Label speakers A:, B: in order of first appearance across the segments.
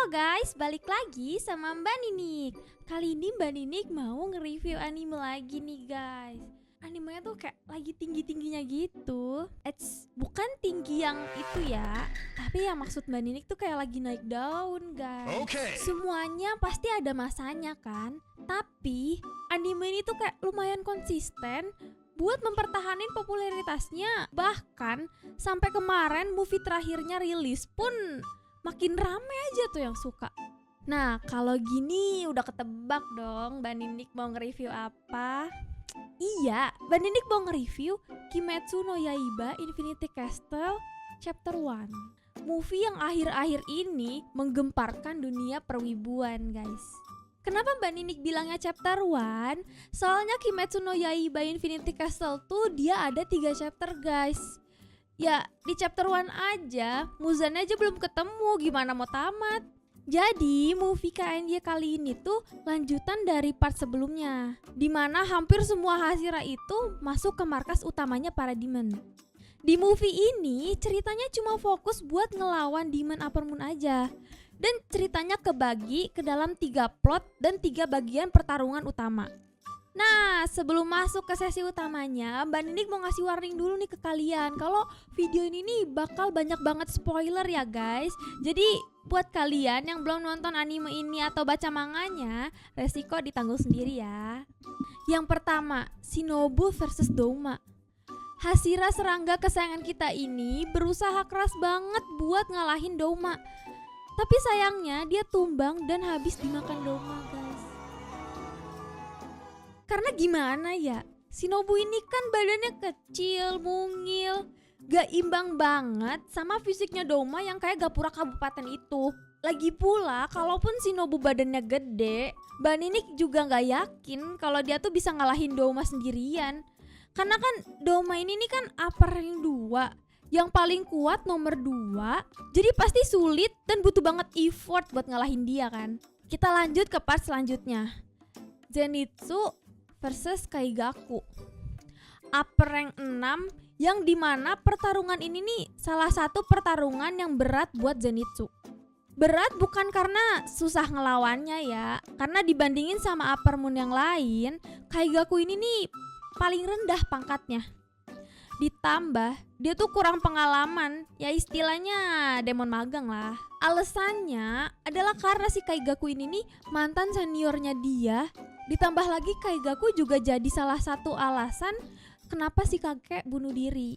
A: guys, balik lagi sama Mbak Ninik. Kali ini Mbak Ninik mau nge-review anime lagi nih guys. Animenya tuh kayak lagi tinggi-tingginya gitu. Bukan tinggi yang itu ya, tapi yang maksud Mbak Ninik tuh kayak lagi naik daun guys. Semuanya pasti ada masanya kan. Tapi anime ini tuh kayak lumayan konsisten buat mempertahankan popularitasnya. Bahkan sampai kemarin movie terakhirnya rilis pun makin rame aja tuh yang suka. Nah kalau gini udah ketebak dong Mbak Ninik mau nge-review apa. Iya, Mbak Ninik mau nge-review Kimetsu no Yaiba Infinity Castle Chapter 1. Movie yang akhir-akhir ini menggemparkan dunia perwibuan guys. Kenapa Mbak Ninik bilangnya chapter 1? Soalnya Kimetsu no Yaiba Infinity Castle tuh dia ada 3 chapter guys. Ya di chapter 1 aja Muzan aja belum ketemu, gimana mau tamat. Jadi movie KNY kali ini tuh lanjutan dari part sebelumnya, dimana hampir semua Hashira itu masuk ke markas utamanya para demon. Di movie ini ceritanya cuma fokus buat ngelawan demon Upper Moon aja. Dan ceritanya kebagi ke dalam 3 plot dan 3 bagian pertarungan utama. Nah sebelum masuk ke sesi utamanya, Mbak Ninik mau ngasih warning dulu nih ke kalian kalau video ini nih bakal banyak banget spoiler ya guys. Jadi buat kalian yang belum nonton anime ini atau baca manganya, resiko ditanggung sendiri ya. Yang pertama, Shinobu versus Douma. Hashira serangga kesayangan kita ini berusaha keras banget buat ngalahin Douma. Tapi sayangnya dia tumbang dan habis dimakan Douma guys. Karena gimana ya, Shinobu ini kan badannya kecil, mungil, gak imbang banget sama fisiknya Douma yang kayak Gapura Kabupaten itu. Lagi pula kalaupun Shinobu badannya gede, Mbak Ninik juga gak yakin kalau dia tuh bisa ngalahin Douma sendirian. Karena kan Douma ini nih kan upper rank 2, yang paling kuat nomor 2, jadi pasti sulit dan butuh banget effort buat ngalahin dia kan. Kita lanjut ke part selanjutnya, Zenitsu versus Kaigaku, upper rank 6, yang dimana pertarungan ini nih salah satu pertarungan yang berat buat Zenitsu. Berat bukan karena susah ngelawannya ya, karena dibandingin sama Upper Moon yang lain, Kaigaku ini nih paling rendah pangkatnya. Ditambah dia tuh kurang pengalaman, ya istilahnya demon magang lah. Alasannya adalah karena si Kaigaku ini nih mantan seniornya dia. Ditambah lagi Kaigaku juga jadi salah satu alasan kenapa si kakek bunuh diri.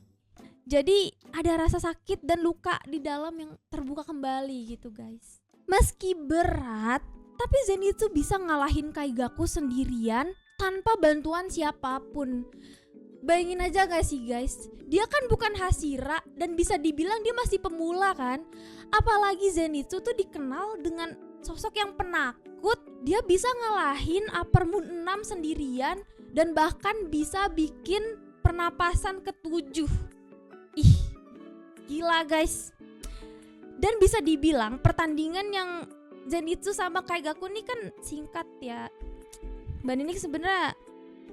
A: Jadi ada rasa sakit dan luka di dalam yang terbuka kembali gitu guys. Meski berat, tapi Zenitsu bisa ngalahin Kaigaku sendirian tanpa bantuan siapapun. Bayangin aja gak sih guys, dia kan bukan Hashira dan bisa dibilang dia masih pemula kan. Apalagi Zenitsu tuh dikenal dengan sosok yang penakut. Dia bisa ngalahin Upper Moon 6 sendirian dan bahkan bisa bikin pernapasan ke-7. Ih, gila guys. Dan bisa dibilang pertandingan yang Zenitsu sama Kaigaku ini kan singkat ya. Mbak Ninik sebenarnya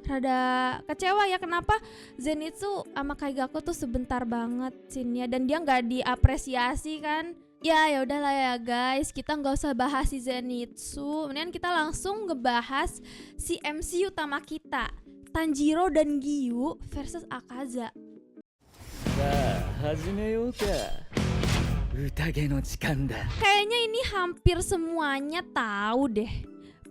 A: rada kecewa ya kenapa Zenitsu sama Kaigaku tuh sebentar banget scene-nya dan dia nggak diapresiasi kan. Ya udahlah ya guys, kita nggak usah bahas si Zenitsu, mendingan kita langsung ngebahas si MC utama kita, Tanjiro dan Giyu versus Akaza. Kayaknya ini hampir semuanya tahu deh.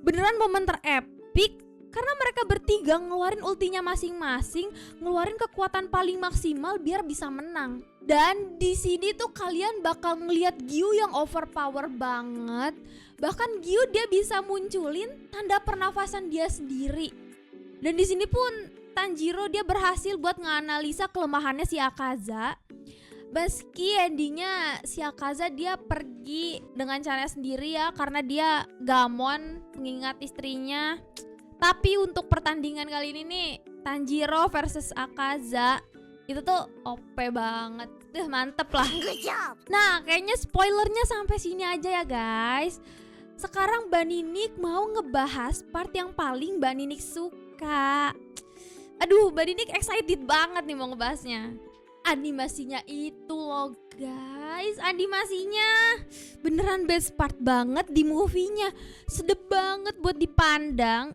A: Beneran momen terepik karena mereka bertiga ngeluarin ultinya masing-masing, ngeluarin kekuatan paling maksimal biar bisa menang. Dan di sini tuh kalian bakal ngelihat Giyu yang overpower banget. Bahkan Giyu dia bisa munculin tanda pernafasan dia sendiri. Dan di sini pun Tanjiro dia berhasil buat nganalisa kelemahannya si Akaza. Meski endingnya si Akaza dia pergi dengan caranya sendiri ya, karena dia gamon mengingat istrinya. Tapi untuk pertandingan kali ini nih, Tanjiro versus Akaza itu tuh OP banget. Mantep lah. Nah kayaknya spoilernya sampai sini aja ya guys. Sekarang Mbak Ninik mau ngebahas part yang paling Mbak Ninik suka. Aduh Mbak Ninik excited banget nih mau ngebahasnya. animasinya itu loh guys. Animasinya beneran best part banget di movie-nya. Sedep banget buat dipandang.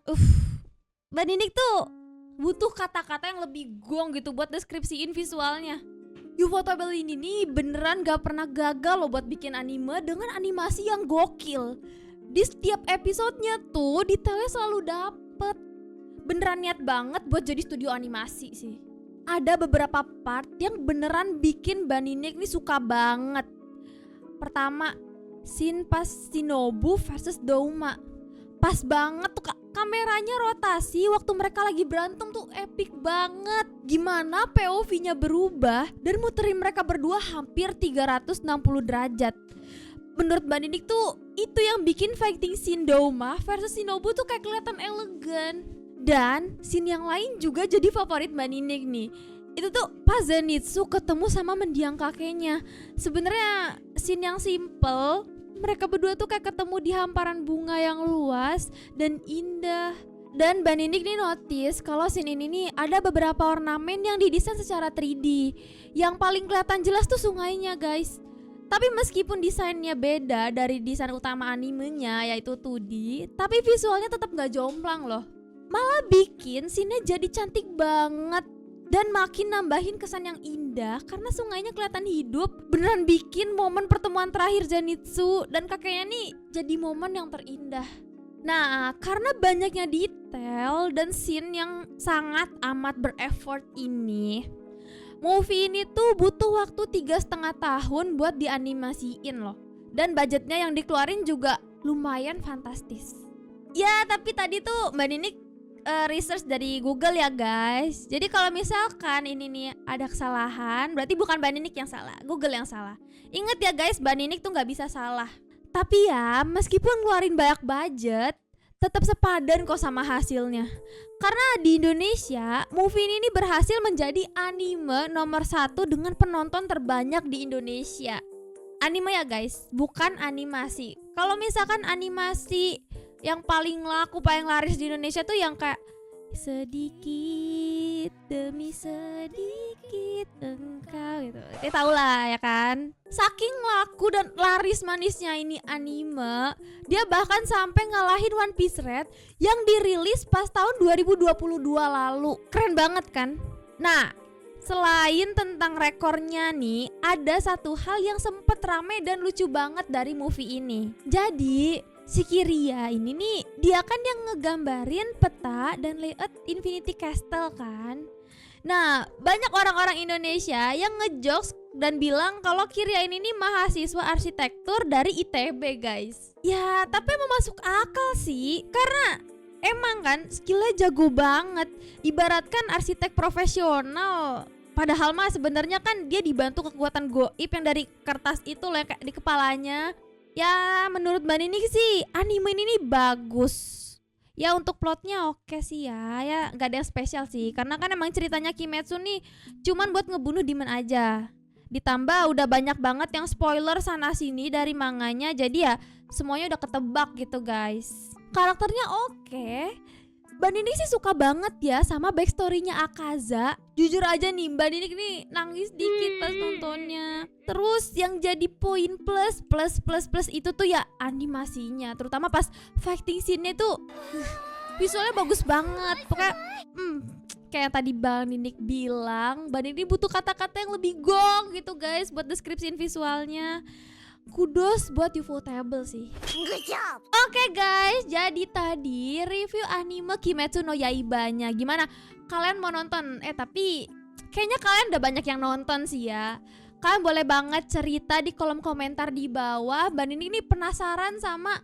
A: Mbak Ninik tuh butuh kata-kata yang lebih gong gitu buat deskripsiin visualnya. Ufotable ini nih beneran gak pernah gagal loh buat bikin anime dengan animasi yang gokil. Di setiap episodenya tuh detailnya selalu dapet. Beneran niat banget buat jadi studio animasi sih. Ada beberapa part yang beneran bikin Mbak Ninik nih suka banget. Pertama, scene pas Shinobu versus Douma. Pas banget tuh kameranya rotasi waktu mereka lagi berantem tuh epic banget. Gimana POV-nya berubah dan muterin mereka berdua hampir 360 derajat. Menurut Mbak Ninik tuh itu yang bikin fighting scene Douma versus Shinobu tuh kayak kelihatan elegan. Dan scene yang lain juga jadi favorit Mbak Ninik nih. Itu tuh pas Zenitsu ketemu sama mendiang kakeknya. Sebenarnya scene yang simple, mereka berdua tuh kayak ketemu di hamparan bunga yang luas dan indah. Dan Mbak Ninik nih notice kalau scene ini nih ada beberapa ornamen yang didesain secara 3D. Yang paling kelihatan jelas tuh sungainya guys. Tapi meskipun desainnya beda dari desain utama animenya yaitu 2D, tapi visualnya tetap gak jomplang loh. Malah bikin scene-nya jadi cantik banget. Dan makin nambahin kesan yang indah karena sungainya kelihatan hidup. Beneran bikin momen pertemuan terakhir Zenitsu dan kakeknya nih jadi momen yang terindah. Nah, karena banyaknya detail dan scene yang sangat amat bereffort ini, movie ini tuh butuh waktu 3,5 tahun buat dianimasiin loh. Dan budgetnya yang dikeluarin juga lumayan fantastis. Ya tapi tadi tuh Mbak Ninik research dari Google ya guys. Jadi kalau misalkan ini nih ada kesalahan, berarti bukan Mbak Ninik yang salah, Google yang salah. Ingat ya guys, Mbak Ninik tuh gak bisa salah. Tapi ya meskipun ngeluarin banyak budget, tetap sepadan kok sama hasilnya. Karena di Indonesia, movie ini berhasil menjadi anime nomor 1 dengan penonton terbanyak di Indonesia. Anime ya guys, bukan animasi. Kalau misalkan animasi yang paling laku, paling laris di Indonesia tuh yang kayak sedikit demi sedikit engkau gitu. Kita tahu lah ya kan. Saking laku dan laris manisnya ini anime, dia bahkan sampai ngalahin One Piece Red yang dirilis pas tahun 2022 lalu. Keren banget kan? Nah, selain tentang rekornya nih, ada satu hal yang sempet rame dan lucu banget dari movie ini. Jadi si Kiria ini nih, dia kan yang ngegambarin peta dan layout Infinity Castle kan. Nah, banyak orang-orang Indonesia yang ngejokes dan bilang kalau Kiria ini nih mahasiswa arsitektur dari ITB guys. Ya, tapi emang masuk akal sih, karena emang kan skillnya jago banget. Ibaratkan arsitek profesional. Padahal mah sebenarnya kan dia dibantu kekuatan goib yang dari kertas itu loh, kayak di kepalanya. Ya menurut Mbak Ninik sih anime ini nih bagus. Ya untuk plotnya oke sih ya gak ada yang spesial sih. Karena kan emang ceritanya Kimetsu nih cuman buat ngebunuh demon aja. Ditambah udah banyak banget yang spoiler sana sini dari manganya. Jadi ya semuanya udah ketebak gitu guys. Karakternya oke. Mbak Ninik sih suka banget ya sama backstory-nya Akaza. Jujur aja nih Mbak Ninik nih nangis dikit pas nontonnya. Terus yang jadi poin plus itu tuh ya animasinya. Terutama pas fighting scene-nya tuh visualnya bagus banget. Pokoknya kayak yang tadi Mbak Ninik bilang, Mbak Ninik butuh kata-kata yang lebih gong gitu guys buat deskripsiin visualnya. Kudos buat Ufotable sih. Good job. Oke guys, jadi tadi review anime Kimetsu no Yaiba-nya. Gimana? Kalian mau nonton? Tapi kayaknya kalian udah banyak yang nonton sih ya. Kalian boleh banget cerita di kolom komentar di bawah. Mbak Ninik ini penasaran sama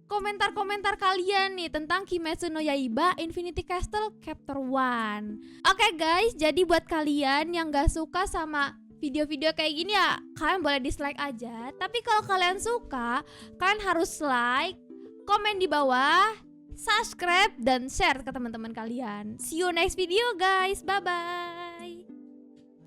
A: komentar-komentar kalian nih tentang Kimetsu no Yaiba Infinity Castle Chapter 1. Oke guys, jadi buat kalian yang gak suka sama video-video kayak gini ya kalian boleh dislike aja. Tapi kalau kalian suka, kalian harus like, komen di bawah, subscribe dan share ke teman-teman kalian. See you next video guys. Bye bye.